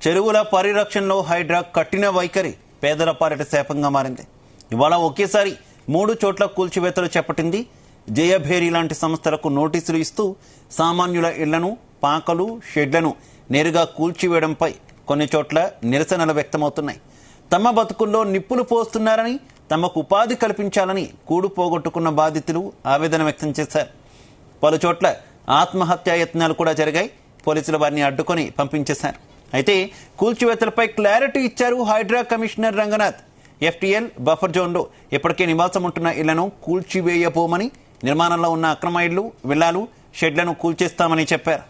చెరువుల పరిరక్షణలో హైడ్రా కఠిన వైఖరి పేదల పాలిట శాపంగా మారింది. ఇవాళ ఒకేసారి 3 చోట్ల కూల్చివేతలు చేపట్టింది. జయభేరి లాంటి సంస్థలకు నోటీసులు ఇస్తూ సామాన్యుల ఇళ్లను, పాకలు, షెడ్లను నేరుగా కూల్చివేయడంపై కొన్ని చోట్ల నిరసనలు వ్యక్తమవుతున్నాయి. తమ బతుకుల్లో నిప్పులు పోస్తున్నారని, తమకు ఉపాధి కల్పించాలని కూడు పోగొట్టుకున్న బాధితులు ఆవేదన వ్యక్తం చేశారు. పలు చోట్ల ఆత్మహత్యా యత్నాలు కూడా జరిగాయి. పోలీసులు వారిని అడ్డుకొని పంపించేశారు. అయితే కూల్చివేతలపై క్లారిటీ ఇచ్చారు Hydraa commissioner Ranganath. FTL buffer జోన్లో ఇప్పటికే నివాసం ఉంటున్న ఇళ్లను కూల్చివేయబోమని, నిర్మాణంలో ఉన్న అక్రమ ఇళ్లు, విల్లాలు, షెడ్లను కూల్చేస్తామని చెప్పారు.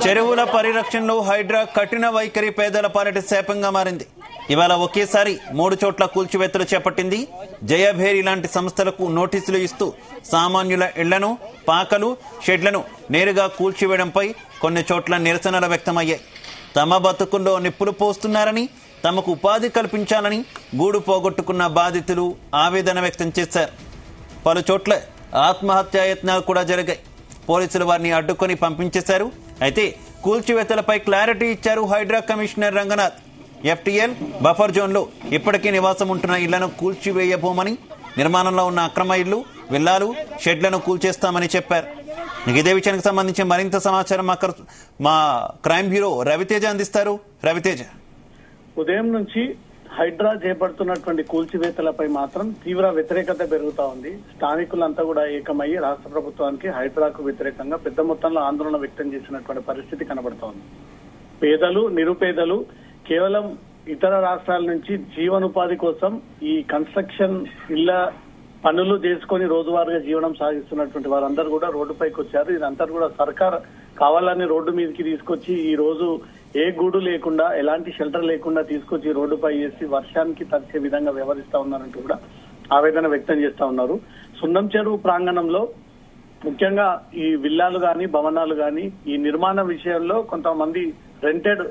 చెరువుల పరిరక్షణలో హైడ్రా కఠిన వైఖరి పేదల పాలిట శాపంగా మారింది. ఇవాళ ఒకేసారి 3 చోట్ల కూల్చివేతలు చేపట్టింది. జయభేరి లాంటి సంస్థలకు నోటీసులు ఇస్తూ సామాన్యుల ఇళ్లను, పాకలు, షెడ్లను నేరుగా కూల్చివేయడంపై కొన్ని చోట్ల నిరసనలు వ్యక్తమయ్యాయి. తమ బతుకుల్లో నిప్పులు పోస్తున్నారని, తమకు ఉపాధి కల్పించాలని గూడు పోగొట్టుకున్న బాధితులు ఆవేదన వ్యక్తం చేశారు. పలు చోట్ల ఆత్మహత్యా యత్నాలు కూడా జరిగాయి. పోలీసులు వారిని అడ్డుకొని పంపించేశారు. అయితే కూల్చివేతలపై క్లారిటీ ఇచ్చారు Hydraa commissioner Ranganath. FTL buffer జోన్లో ఇప్పటికే నివాసం ఉంటున్న ఇళ్లను కూల్చివేయబోమని, నిర్మాణంలో ఉన్న అక్రమ ఇళ్లు, విల్లాలు, షెడ్లను కూల్చేస్తామని చెప్పారు. ఇదే విషయానికి సంబంధించి మరింత సమాచారం మా క్రైమ్ బ్యూరో రవితేజ అందిస్తారు. రవితేజ, ఉదయం నుంచి హైడ్రా చేపడుతున్నటువంటి కూల్చివేతలపై మాత్రం తీవ్ర వ్యతిరేకత పెరుగుతా ఉంది. స్థానికులంతా కూడా ఏకమయ్యి రాష్ట్ర ప్రభుత్వానికి హైడ్రాకు వ్యతిరేకంగా పెద్ద మొత్తంలో ఆందోళన వ్యక్తం చేసినటువంటి పరిస్థితి కనబడుతోంది. పేదలు, నిరుపేదలు కేవలం ఇతర రాష్ట్రాల నుంచి జీవనోపాధి కోసం ఈ కన్స్ట్రక్షన్ ఇళ్ల పనులు చేసుకుని రోజువారీగా జీవనం సాగిస్తున్నటువంటి వారందరూ కూడా రోడ్డుపైకి వచ్చారు. ఇదంతా కూడా సర్కార్ కావాలని రోడ్డు మీదకి తీసుకొచ్చి ఈ రోజు ఏ గూడు లేకుండా, ఎలాంటి షెల్టర్ లేకుండా తీసుకొచ్చి రోడ్డుపై వేసి వర్షానికి తడిచే విధంగా వ్యవహరిస్తా ఉన్నారంటూ కూడా ఆవేదన వ్యక్తం చేస్తా ఉన్నారు. సున్నం చెరువు ప్రాంగణంలో ముఖ్యంగా ఈ విల్లాలు గాని, భవనాలు గాని ఈ నిర్మాణ విషయంలో కొంతమంది రెంటెడ్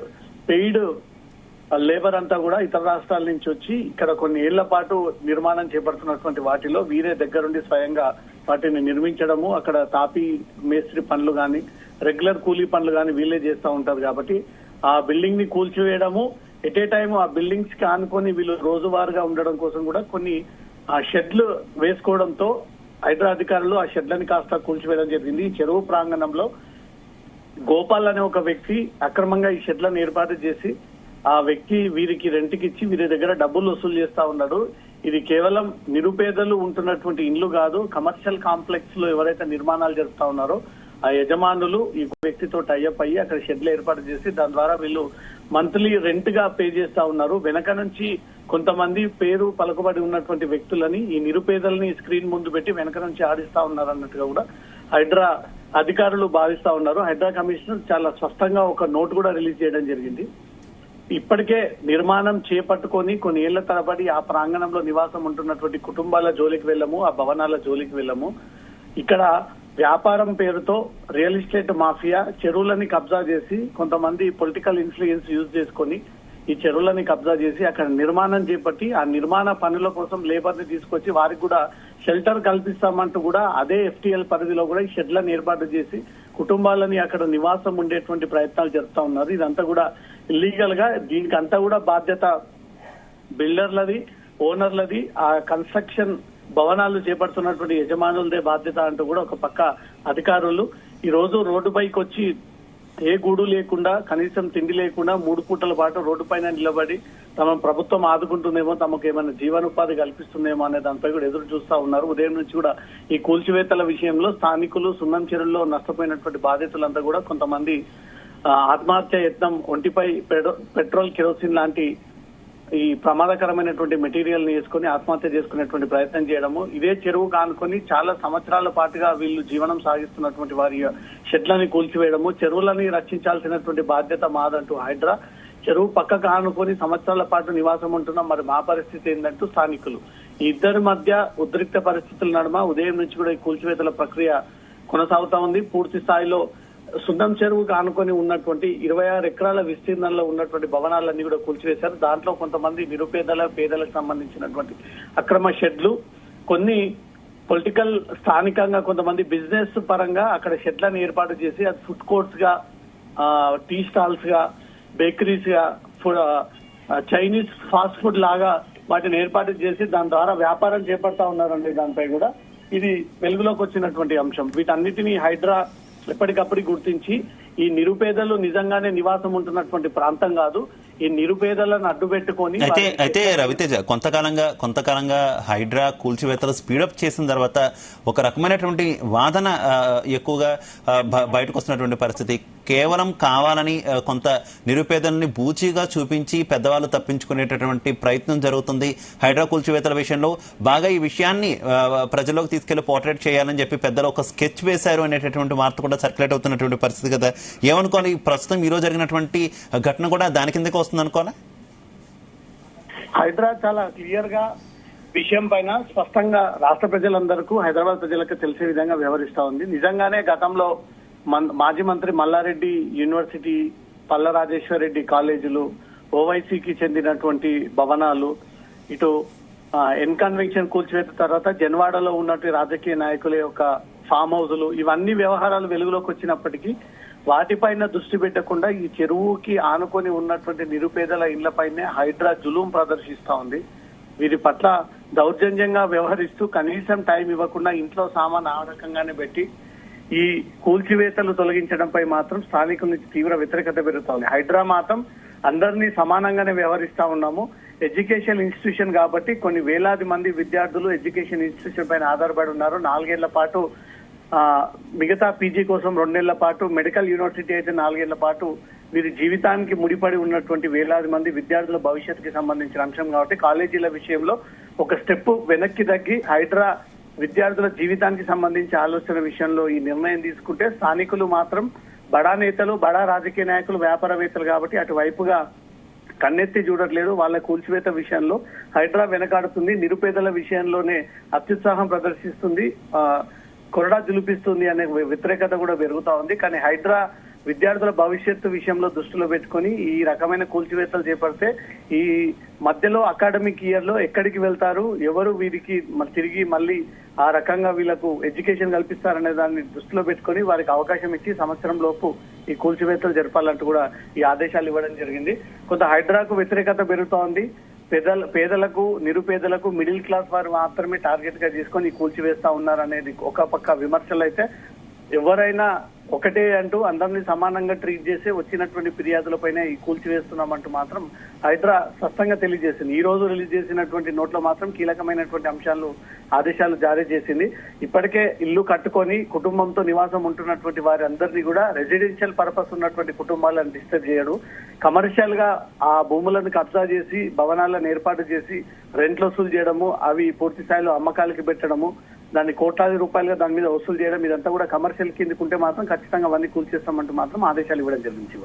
పెయిడ్ లేబర్ అంతా కూడా ఇతర రాష్ట్రాల నుంచి వచ్చి ఇక్కడ కొన్ని ఏళ్ల పాటు నిర్మాణం చేపడుతున్నటువంటి వాటిలో వీరే దగ్గరుండి స్వయంగా వాటిని నిర్మించడము, అక్కడ తాపీ మేస్త్రి పనులు గాని, రెగ్యులర్ కూలీ పనులు గాని వీళ్ళే చేస్తూ ఉంటారు. కాబట్టి ఆ బిల్డింగ్ ని కూల్చివేయడము, ఎట్ ఏ టైం ఆ బిల్డింగ్స్ కి ఆనుకొని వీళ్ళు రోజువారీగా ఉండడం కోసం కూడా కొన్ని ఆ షెడ్లు వేసుకోవడంతో హైడ్రా అధికారులు ఆ షెడ్లని కాస్త కూల్చివేయడం జరిగింది. ఈ చెరువు ప్రాంగణంలో గోపాల్ అనే ఒక వ్యక్తి అక్రమంగా ఈ షెడ్లను ఏర్పాటు చేసి ఆ వ్యక్తి వీరికి రెంట్కి ఇచ్చి వీరి దగ్గర డబ్బులు వసూలు చేస్తా ఉన్నాడు. ఇది కేవలం నిరుపేదలు ఉంటున్నటువంటి ఇండ్లు కాదు, కమర్షియల్ కాంప్లెక్స్ లో ఎవరైతే నిర్మాణాలు జరుపుతా ఉన్నారో ఆ యజమానులు ఈ వ్యక్తితో టైఅప్ అయ్యి అక్కడ షెడ్లు ఏర్పాటు చేసి దాని ద్వారా వీళ్ళు మంత్లీ రెంట్ గా పే చేస్తా ఉన్నారు. వెనక నుంచి కొంతమంది పేరు పలుకుబడి ఉన్నటువంటి వ్యక్తులని ఈ నిరుపేదల్ని స్క్రీన్ ముందు పెట్టి వెనక నుంచి ఆడిస్తా ఉన్నారు అన్నట్టుగా కూడా హైడ్రా అధికారులు భావిస్తా ఉన్నారు. హైడ్రా కమిషనర్ చాలా స్పష్టంగా ఒక నోట్ కూడా రిలీజ్ చేయడం జరిగింది. ఇప్పటికే నిర్మాణం చేపట్టుకొని కొన్ని ఏళ్ల తరబడి ఆ ప్రాంగణంలో నివాసం ఉంటున్నటువంటి కుటుంబాల జోలికి వెళ్ళము, ఆ భవనాల జోలికి వెళ్ళము. ఇక్కడ వ్యాపారం పేరుతో రియల్ ఎస్టేట్ మాఫియా చెరువులని కబ్జా చేసి కొంతమంది పొలిటికల్ ఇన్ఫ్లుయెన్స్ యూజ్ చేసుకొని ఈ చెరువులని కబ్జా చేసి అక్కడ నిర్మాణం చేపట్టి ఆ నిర్మాణ పనుల కోసం లేబర్ ని తీసుకొచ్చి వారికి కూడా షెల్టర్ కల్పిస్తామంటూ కూడా అదే ఎఫ్టీఎల్ పరిధిలో కూడా ఈ షెడ్లను ఏర్పాటు చేసి కుటుంబాలని అక్కడ నివాసం ఉండేటువంటి ప్రయత్నాలు జరుపుతా ఉన్నారు. ఇదంతా కూడా ఇల్లీగల్ గా, దీనికి అంతా కూడా బాధ్యత బిల్డర్లది, ఓనర్లది, ఆ కన్స్ట్రక్షన్ భవనాలు చేపడుతున్నటువంటి యజమానులదే బాధ్యత అంటూ కూడా ఒక పక్క అధికారులు ఈ రోజు రోడ్డుపైకి వచ్చి ఏ గూడు లేకుండా, కనీసం తిండి లేకుండా 3 పూటల పాటు రోడ్డు పైన నిలబడి తమ ప్రభుత్వం ఆదుకుంటుందేమో, తమకు ఏమైనా జీవనోపాధి కల్పిస్తుందేమో అనే దానిపై కూడా ఎదురు చూస్తా ఉన్నారు. ఉదయం నుంచి కూడా ఈ కూల్చివేతల విషయంలో స్థానికులు, సున్నం చెరువుల్లో నష్టపోయినటువంటి బాధితులంతా కూడా కొంతమంది ఆత్మహత్య యత్నం, ఒంటిపై పెట్రోల్, కెరోసిన్ లాంటి ఈ ప్రమాదకరమైనటువంటి మెటీరియల్ ని వేసుకుని ఆత్మహత్య చేసుకునేటువంటి ప్రయత్నం చేయడము, ఇదే చెరువు కానుకొని చాలా సంవత్సరాల పాటుగా వీళ్ళు జీవనం సాగిస్తున్నటువంటి వారి షెడ్లని కూల్చివేయడము, చెరువులని రక్షించాల్సినటువంటి బాధ్యత మాదంటూ హైడ్రా, చెరువు పక్కకు ఆనుకొని సంవత్సరాల పాటు నివాసం ఉంటున్నాం, మరి మా పరిస్థితి ఏంటంటూ స్థానికులు ఈ ఇద్దరి మధ్య ఉద్రిక్త పరిస్థితుల నడుమ ఉదయం నుంచి కూడా ఈ కూల్చివేతల ప్రక్రియ కొనసాగుతా ఉంది. పూర్తి స్థాయిలో సున్నం చెరువుకు ఆనుకొని ఉన్నటువంటి 26 ఎకరాల విస్తీర్ణంలో ఉన్నటువంటి భవనాలన్నీ కూడా కూల్చివేశారు. దాంట్లో కొంతమంది పేదలకు సంబంధించినటువంటి అక్రమ షెడ్లు, కొన్ని పొలిటికల్ స్థానికంగా కొంతమంది బిజినెస్ పరంగా అక్కడ షెడ్లను ఏర్పాటు చేసి అది ఫుడ్ కోర్ట్స్ గా, టీ స్టాల్స్ గా, బేకరీస్ గా, చైనీస్ ఫాస్ట్ ఫుడ్ లాగా వాటిని ఏర్పాటు చేసి దాని ద్వారా వ్యాపారం చేపడతా ఉన్నారండి. దానిపై కూడా ఇది వెలుగులోకి వచ్చినటువంటి అంశం. వీటన్నిటినీ హైడ్రా ఎప్పటికప్పుడు గుర్తించి ఈ నిరుపేదలు నిజంగానే నివాసం ఉంటున్నటువంటి ప్రాంతం కాదు, ఈ నిరుపేదలను అడ్డుపెట్టుకొని అయితే రవితేజ కొంతకాలంగా హైడ్రా కూల్చివేతలు స్పీడప్ చేసిన తర్వాత ఒక రకమైనటువంటి వాదన ఎక్కువగా బయటకు వస్తున్నటువంటి పరిస్థితి. కేవలం కావాలని కొంత నిరుపేదల్ని బూచీగా చూపించి పెద్దవాళ్ళు తప్పించుకునేటటువంటి ప్రయత్నం జరుగుతుంది. హైడ్రా కూల్చివేతల విషయంలో బాగా ఈ విషయాన్ని ప్రజల్లోకి తీసుకెళ్లి పోర్ట్రేట్ చేయాలని చెప్పి పెద్దలు ఒక స్కెచ్ వేశారు అనేటటువంటి వార్త కూడా సర్క్యులేట్ అవుతున్నటువంటి పరిస్థితి కదా. ఏమనుకోవాలి, ప్రస్తుతం ఈ రోజు జరిగినటువంటి ఘటన కూడా దాని కిందకి వస్తుంది అనుకోవాలా? హైడ్రా చాలా క్లియర్ గా విషయం పైన స్పష్టంగా రాష్ట్ర ప్రజలందరికీ, హైదరాబాద్ ప్రజలకు తెలిసే విధంగా వ్యవహరిస్తా ఉంది. నిజంగానే గతంలో మాజీ మంత్రి మల్లారెడ్డి యూనివర్సిటీ, పల్ల రాజేశ్వర్ రెడ్డి కాలేజీలు, ఓవైసీకి చెందినటువంటి భవనాలు, ఇటు ఎన్ కన్వెన్షన్ కూల్చివేత తర్వాత జన్వాడలో ఉన్నటువంటి రాజకీయ నాయకుల యొక్క ఫామ్ హౌజులు, ఇవన్నీ వ్యవహారాలు వెలుగులోకి వచ్చినప్పటికీ వాటిపైన దృష్టి పెట్టకుండా ఈ చెరువుకి ఆనుకొని ఉన్నటువంటి నిరుపేదల ఇళ్లపైనే హైడ్రా జులూం ప్రదర్శిస్తా ఉంది. వీరి పట్ల దౌర్జన్యంగా వ్యవహరిస్తూ కనీసం టైం ఇవ్వకుండా ఇంట్లో సామాన్ ఆ రకంగానే పెట్టి ఈ కూల్చివేతలు తొలగించడంపై మాత్రం స్థానికుల నుంచి తీవ్ర వ్యతిరేకత పెరుగుతా ఉంది. హైడ్రా మాత్రం అందరినీ సమానంగానే వ్యవహరిస్తా ఉన్నాము. ఎడ్యుకేషన్ ఇన్స్టిట్యూషన్ కాబట్టి కొన్ని వేలాది మంది విద్యార్థులు ఎడ్యుకేషన్ ఇన్స్టిట్యూషన్ పైన ఆధారపడి ఉన్నారు. 4 ఏళ్ల పాటు మిగతా పీజీ కోసం 2 నెలల పాటు, మెడికల్ యూనివర్సిటీ అయితే 4 ఏళ్ల పాటు వీరి జీవితానికి ముడిపడి ఉన్నటువంటి వేలాది మంది విద్యార్థుల భవిష్యత్తుకి సంబంధించిన అంశం కాబట్టి కాలేజీల విషయంలో ఒక స్టెప్ వెనక్కి తగ్గి హైడ్రా విద్యార్థుల జీవితానికి సంబంధించి ఆలోచన విషయంలో ఈ నిర్ణయం తీసుకుంటే స్థానికులు మాత్రం బడా నేతలు, బడా రాజకీయ నాయకులు, వ్యాపారవేత్తలు కాబట్టి అటువైపుగా కన్నెత్తి చూడట్లేదు. వాళ్ళ కూల్చివేత విషయంలో హైడ్రా వెనకాడుతుంది, నిరుపేదల విషయంలోనే అత్యుత్సాహం ప్రదర్శిస్తుంది, కొరడా జులిపిస్తుంది అనే వ్యతిరేకత కూడా పెరుగుతా ఉంది. కానీ హైడ్రా విద్యార్థుల భవిష్యత్తు విషయంలో దృష్టిలో పెట్టుకుని ఈ రకమైన కూల్చివేతలు చేపడితే ఈ మధ్యలో అకాడమిక్ ఇయర్ లో ఎక్కడికి వెళ్తారు, ఎవరు వీరికి తిరిగి మళ్ళీ ఆ రకంగా వీళ్ళకు ఎడ్యుకేషన్ కల్పిస్తారనే దాన్ని దృష్టిలో పెట్టుకుని వారికి అవకాశం ఇచ్చి సంవత్సరం లోపు ఈ కూల్చివేతలు జరపాలంటూ కూడా ఈ ఆదేశాలు ఇవ్వడం జరిగింది. కొంత హైడ్రాకు వ్యతిరేకత పెరుగుతా ఉంది. పేదలకు, నిరుపేదలకు, మిడిల్ క్లాస్ వారు మాత్రమే టార్గెట్ గా చేసుకొని కూల్చివేస్తా ఉన్నారనేది ఒక పక్క విమర్శలు అయితే, ఎవరైనా ఒకటే అంటూ అందరినీ సమానంగా ట్రీట్ చేసి వచ్చినటువంటి ఫిర్యాదులపైన ఈ కూల్చివేస్తున్నామంటూ మాత్రం హైడ్రా స్పష్టంగా తెలియజేసింది. ఈ రోజు రిలీజ్ చేసినటువంటి నోట్లో మాత్రం కీలకమైనటువంటి ఆదేశాలు జారీ చేసింది. ఇప్పటికే ఇల్లు కట్టుకొని కుటుంబంతో నివాసం ఉంటున్నటువంటి వారి అందరినీ కూడా రెసిడెన్షియల్ పర్పస్ ఉన్నటువంటి కుటుంబాలను డిస్టర్బ్ చేయడు, కమర్షియల్ గా ఆ భూములను కబ్జా చేసి భవనాలను ఏర్పాటు చేసి రెంట్లు వసూలు చేయడము, అవి పూర్తి స్థాయిలో అమ్మకాలకి పెట్టడము, దాన్ని కోట్లాది రూపాయలుగా దాని మీద వసూలు చేయడం, ఇదంతా కూడా కమర్షియల్ కిందకుంటే మాత్రం ఖచ్చితంగా అవన్నీ కూల్చేస్తామంటూ మాత్రం ఆదేశాలు ఇవ్వడం జరిగింది.